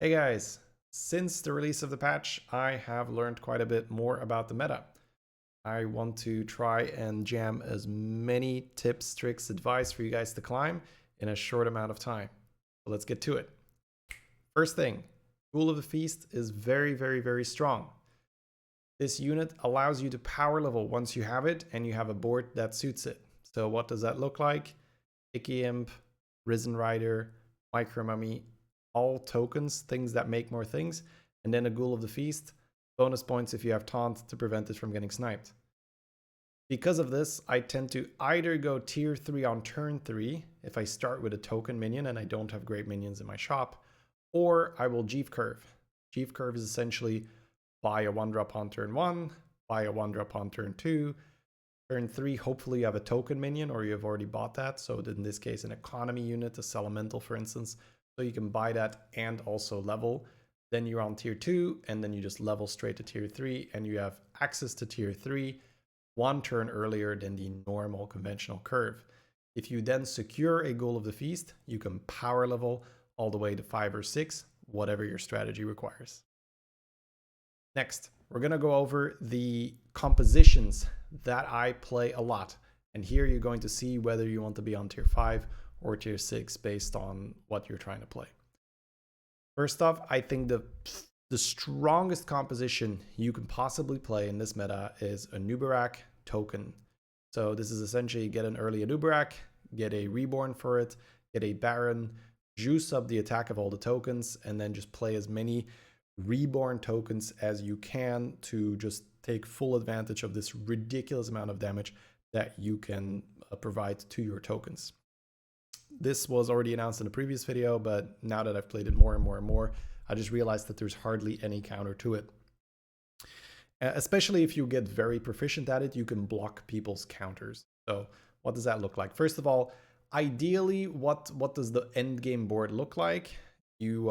Hey guys, since the release of the patch, I have learned quite a bit more about the meta. I want to try and jam as many tips, tricks, advice for you guys to climb in a short amount of time. So let's get to it. First thing, Ghoul of the Feast is very strong. This unit allows you to power level once you have it and you have a board that suits it. So what does that look like? Icky Imp, Risen Rider, Micro Mummy, all tokens, things that make more things, and then a Ghoul of the Feast, bonus points if you have taunt to prevent it from getting sniped. Because of this, I tend to either go tier 3 on turn 3 if I start with a token minion and I don't have great minions in my shop, or I will Jeeve Curve. Jeeve Curve is essentially buy a 1-drop on turn 1, buy a 1-drop on turn 2, turn 3 hopefully you have a token minion or you have already bought that, so in this case an economy unit, a Elemental for instance, so you can buy that and also level. Then you're on tier 2 and then you just level straight to tier 3 and you have access to tier 3 one turn earlier than the normal conventional curve. If you then secure a Ghoul of the Feast, you can power level all the way to 5 or 6, whatever your strategy requires. Next, we're going to go over the compositions that I play a lot. And here you're going to see whether you want to be on tier 5 or tier 6 based on what you're trying to play. First off, I think the strongest composition you can possibly play in this meta is a Nubarak token. So this is essentially get an early Nubarak, get a Reborn for it, get a Baron, juice up the attack of all the tokens, and then just play as many Reborn tokens as you can to just take full advantage of this ridiculous amount of damage that you can provide to your tokens. This was already announced in a previous video, but now that I've played it more and more, I just realized that there's hardly any counter to it. Especially if you get very proficient at it, you can block people's counters. So what does that look like? First of all, ideally, what does the end game board look like? You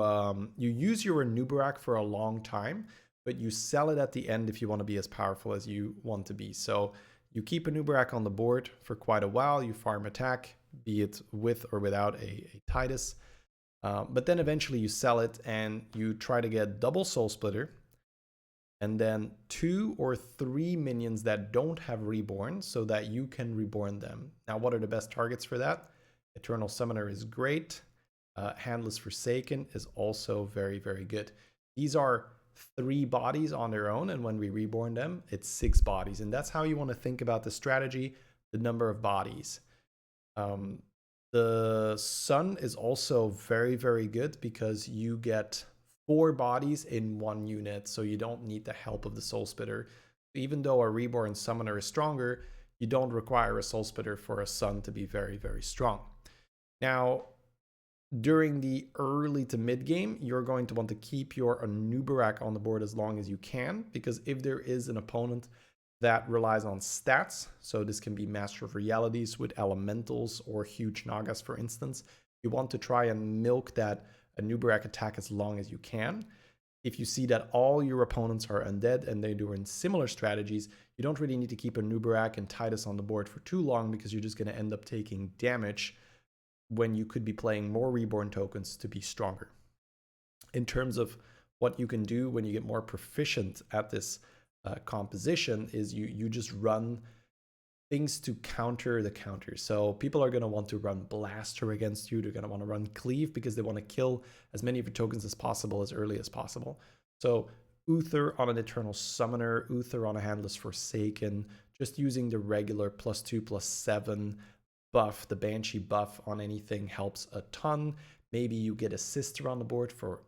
use your Nubarak for a long time, but you sell it at the end if you want to be as powerful as you want to be. So you keep a Nubarak on the board for quite a while, you farm attack, be it with or without a Titus. But then eventually you sell it and you try to get double Soul Splitter and then 2 or 3 minions that don't have Reborn so that you can reborn them. Now, what are the best targets for that? Eternal Summoner is great. Handless Forsaken is also very good. These are 3 bodies on their own, and when we reborn them, it's 6 bodies. And that's how you want to think about the strategy, the number of bodies. The Sun is also very good because you get 4 bodies in 1 unit, so you don't need the help of the Soul Splitter. Even though a Reborn Summoner is stronger, you don't require a Soul Splitter for a Sun to be very strong. Now, during the early to mid game, you're going to want to keep your Nubarak on the board as long as you can, because if there is an opponent that relies on stats, so this can be Master of Realities with Elementals or huge Nagas, for instance, you want to try and milk that Nubarak attack as long as you can. If you see that all your opponents are undead and they're doing similar strategies, you don't really need to keep a Nubarak and Titus on the board for too long, because you're just going to end up taking damage when you could be playing more Reborn tokens to be stronger. In terms of what you can do when you get more proficient at this composition is you just run things to counter the counter. So people are going to want to run Blaster against you. They're going to want to run Cleave because they want to kill as many of your tokens as possible as early as possible. So Uther on an Eternal Summoner, Uther on a Handless Forsaken, just using the regular +2/+7 buff, the Banshee buff on anything helps a ton. Maybe you get a Sister on the board for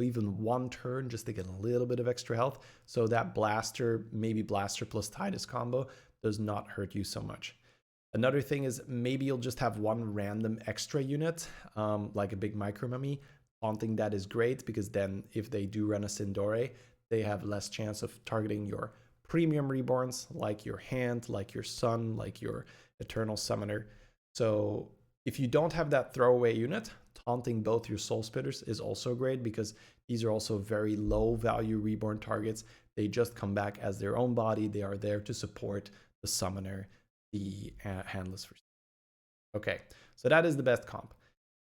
even 1 turn just to get a little bit of extra health. So that Blaster, maybe Blaster plus Titus combo does not hurt you so much. Another thing is maybe you'll just have 1 random extra unit, like a big Micro Mummy. Taunting that is great because then if they do run a Sindore, they have less chance of targeting your premium Reborns, like your Hand, like your Sun, like your Eternal Summoner. So if you don't have that throwaway unit, taunting both your Soul Splitters is also great because these are also very low value Reborn targets. They just come back as their own body. They are there to support the Summoner, the Handless. Okay, so that is the best comp.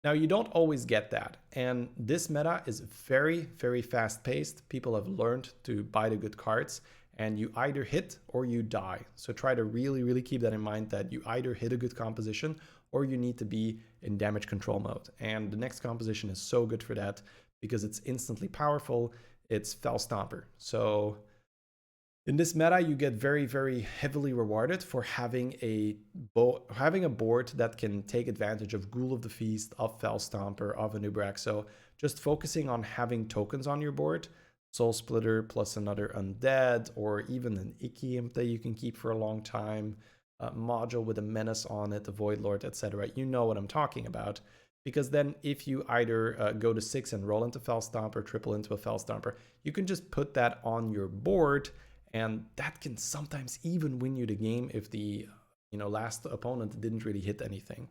Now, you don't always get that, and this meta is very, very fast-paced. People have learned to buy the good cards, and you either hit or you die. So try to really, really keep that in mind, that you either hit a good composition or you need to be in damage control mode. And the next composition is so good for that because it's instantly powerful. It's Felstomper. So in this meta, you get very, very heavily rewarded for having a board that can take advantage of Ghoul of the Feast, of Felstomper, of Anub'arak. So just focusing on having tokens on your board, Soul Splitter plus another undead, or even an ixxdeee that you can keep for a long time, a module with a menace on it, a Void Lord, etc. You know what I'm talking about. Because then if you either go to 6 and roll into Felstomper, triple into a Felstomper, you can just put that on your board, and that can sometimes even win you the game if the last opponent didn't really hit anything.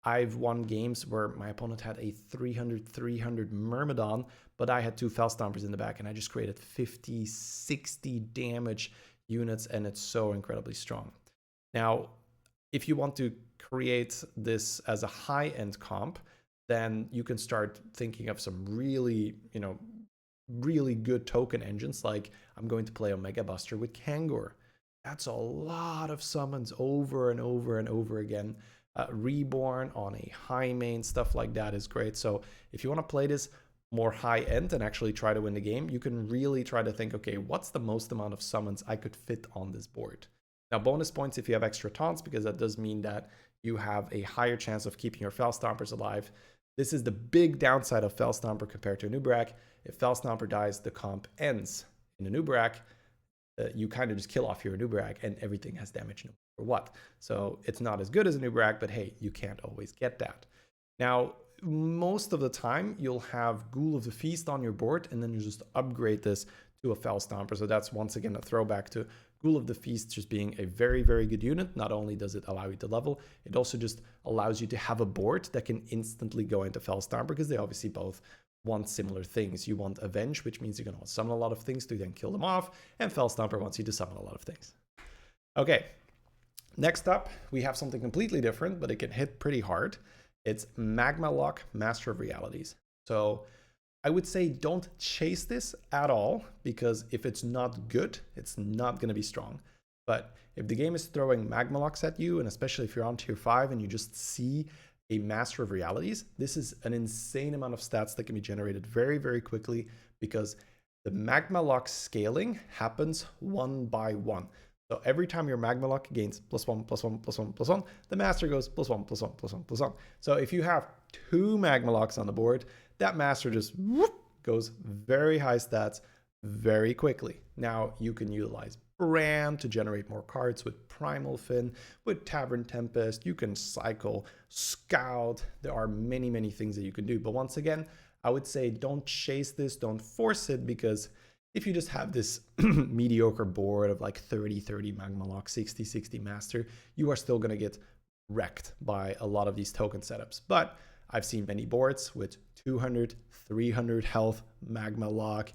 I've won games where my opponent had a 300 Myrmidon, but I had 2 Felstompers in the back, and I just created 50, 60 damage units, and it's so incredibly strong. Now, if you want to create this as a high-end comp, then you can start thinking of some really, really good token engines, like I'm going to play Omega Buster with Kangor. That's a lot of summons over and over and over again. Reborn on a high main, stuff like that is great. So if you want to play this more high end and actually try to win the game, you can really try to think, okay, what's the most amount of summons I could fit on this board? Now, bonus points if you have extra taunts, because that does mean that you have a higher chance of keeping your Felstompers alive. This is the big downside of Felstomper compared to Anub'arak. If Felstomper dies, the comp ends. In Anub'arak, you kind of just kill off your Anub'arak and everything has damage no matter what. So it's not as good as Anub'arak, but hey, you can't always get that. Now, most of the time, you'll have Ghoul of the Feast on your board, and then you just upgrade this to a Felstomper. So that's once again a throwback to Ghoul of the Feast just being a very, very good unit. Not only does it allow you to level, it also just allows you to have a board that can instantly go into Felstomper, because they obviously both want similar things. You want Avenge, which means you're going to summon a lot of things to then kill them off, and Felstomper wants you to summon a lot of things. Okay, next up, we have something completely different, but it can hit pretty hard. It's Magma Lock, Master of Realities. So I would say don't chase this at all, because if it's not good, it's not going to be strong. But if the game is throwing Magma Locks at you, and especially if you're on tier 5 and you just see a Master of Realities, this is an insane amount of stats that can be generated very, very quickly, because the Magma Lock scaling happens 1 by 1. So every time your Magma Lock gains +1, +1, +1, +1, the Master goes +1, +1, +1, +1. So if you have 2 Magma Locks on the board, that Master just whoop, goes very high stats very quickly. Now you can utilize Brand to generate more cards with Primal Fin, with Tavern Tempest. You can cycle Scout. There are many, many things that you can do. But once again, I would say don't chase this, don't force it, because if you just have this mediocre board of like 30 Magma Lock, 60 Master, you are still going to get wrecked by a lot of these token setups. But I've seen many boards with 200, 300 health Magma Lock.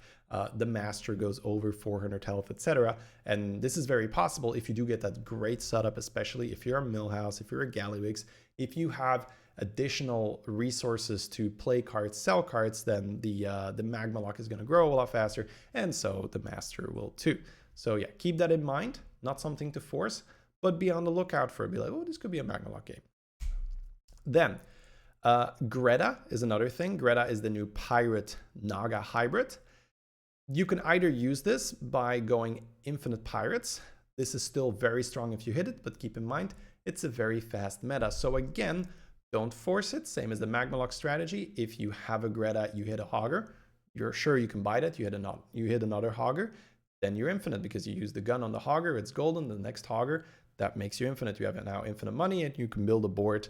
The Master goes over 400 health, etc. And this is very possible if you do get that great setup, especially if you're a Millhouse, if you're a Gallywix. If you have additional resources to play cards, sell cards, then the Magma Lock is going to grow a lot faster, and so the Master will too. So yeah, keep that in mind. Not something to force, but be on the lookout for it. Be like, oh, this could be a Magma Lock game. Then Greta is another thing. Greta is the new Pirate Naga hybrid. You can either use this by going Infinite Pirates. This is still very strong if you hit it, but keep in mind, it's a very fast meta. So again, don't force it. Same as the Magma Lock strategy. If you have a Greta, you hit a Hogger, you're sure you can bite it. You hit another Hogger, then you're infinite because you use the gun on the Hogger. It's golden. The next Hogger, that makes you infinite. You have now infinite money, and you can build a board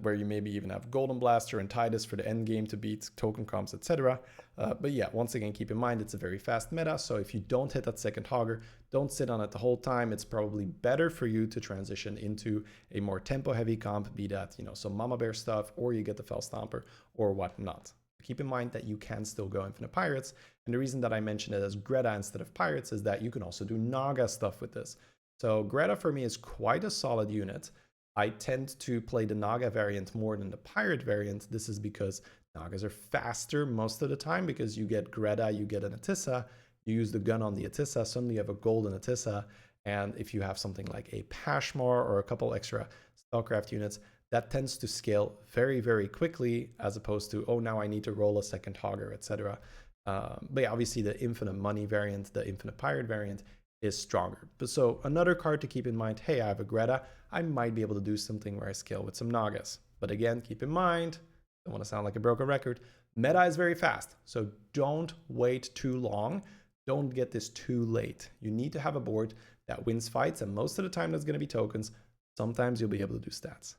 where you maybe even have Golden Blaster and Titus for the end game to beat token comps, etc. But yeah, once again, keep in mind, it's a very fast meta. So if you don't hit that second Hogger, don't sit on it the whole time. It's probably better for you to transition into a more tempo heavy comp, be that, some Mama Bear stuff, or you get the Felstomper or whatnot. Keep in mind that you can still go Infinite Pirates. And the reason that I mentioned it as Greta instead of Pirates is that you can also do Naga stuff with this. So Greta for me is quite a solid unit. I tend to play the Naga variant more than the Pirate variant. This is because Nagas are faster most of the time because you get Greta, you get an Atissa, you use the gun on the Atissa, suddenly you have a golden Atissa, and if you have something like a Pashmar or a couple extra Spellcraft units, that tends to scale very, very quickly as opposed to, oh, now I need to roll a second Hogger, etc. But yeah, obviously the Infinite Money variant, the Infinite Pirate variant is stronger. But so another card to keep in mind, hey, I have a Greta, I might be able to do something where I scale with some Nagas. But again, keep in mind, don't want to sound like a broken record, meta is very fast, so don't wait too long. Don't get this too late. You need to have a board that wins fights, and most of the time that's going to be tokens. Sometimes you'll be able to do stats.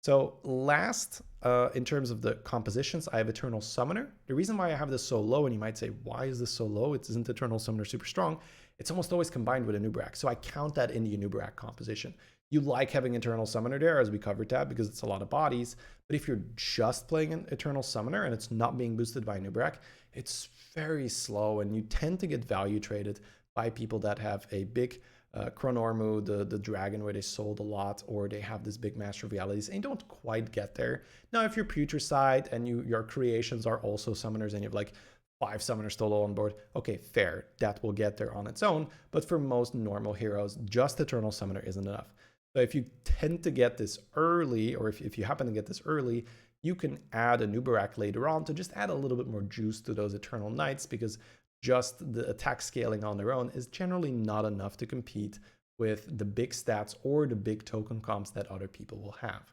So last, in terms of the compositions, I have Eternal Summoner. The reason why I have this so low, and you might say, why is this so low? Isn't Eternal Summoner super strong? It's almost always combined with a Nubrak, so I count that in the Nubrak composition. You like having Eternal Summoner there, as we covered that, because it's a lot of bodies. But if you're just playing an Eternal Summoner and it's not being boosted by Nubrak, it's very slow, and you tend to get value traded by people that have a big Chronormu, the dragon where they sold a lot, or they have this big Master of Realities, and you don't quite get there. Now, if you're Putricide and your creations are also summoners and you have like 5 summoners total on board, okay, fair, that will get there on its own. But for most normal heroes, just Eternal Summoner isn't enough. So if you tend to get this early, or if you happen to get this early, you can add a Nubarak later on to just add a little bit more juice to those Eternal Knights, because just the attack scaling on their own is generally not enough to compete with the big stats or the big token comps that other people will have.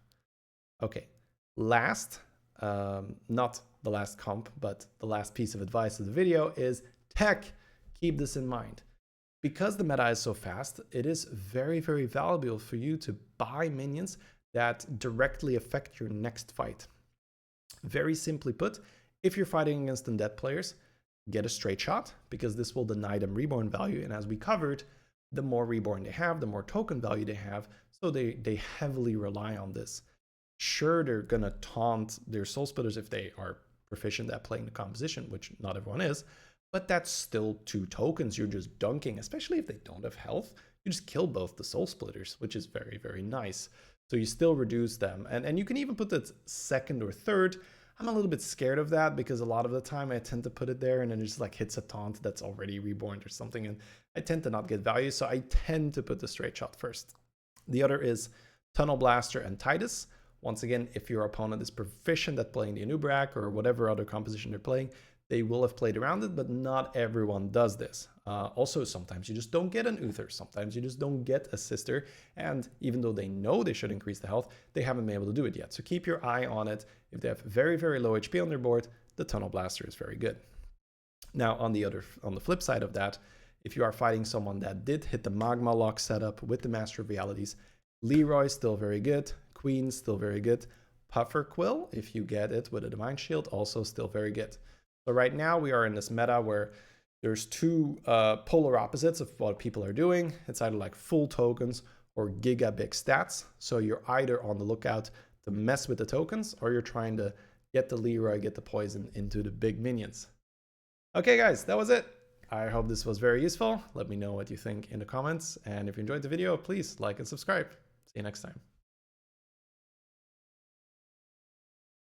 Okay, last, not the last comp, but the last piece of advice of the video is tech. Keep this in mind. Because the meta is so fast, it is very, very valuable for you to buy minions that directly affect your next fight. Very simply put, if you're fighting against undead players, get a straight shot, because this will deny them reborn value. And as we covered, the more reborn they have, the more token value they have. So they heavily rely on this. Sure, they're going to taunt their soul splitters if they are proficient at playing the composition, which not everyone is. But that's still 2 tokens you're just dunking, especially if they don't have health. You just kill both the soul splitters, which is very, very nice. So you still reduce them. And you can even put it second or third. I'm a little bit scared of that because a lot of the time I tend to put it there and then it just like hits a taunt that's already reborn or something, and I tend to not get value, so I tend to put the straight shot first. The other is Tunnel Blaster and Titus. Once again, if your opponent is proficient at playing the Anubrak or whatever other composition they're playing, they will have played around it, but not everyone does this. Also, sometimes you just don't get an Uther, sometimes you just don't get a Sister, and even though they know they should increase the health, they haven't been able to do it yet. So keep your eye on it. If they have very, very low HP on their board, the Tunnel Blaster is very good. Now, on the flip side of that, if you are fighting someone that did hit the Magma lock setup with the Master of Realities, Leroy still very good, Queen still very good, Puffer Quill, if you get it with a Divine Shield, also still very good. So right now we are in this meta where there's 2 polar opposites of what people are doing. It's either like full tokens or giga big stats. So you're either on the lookout to mess with the tokens, or you're trying to get the Leroy, get the poison into the big minions. Okay guys, that was it. I hope this was very useful. Let me know what you think in the comments. And if you enjoyed the video, please like and subscribe. See you next time.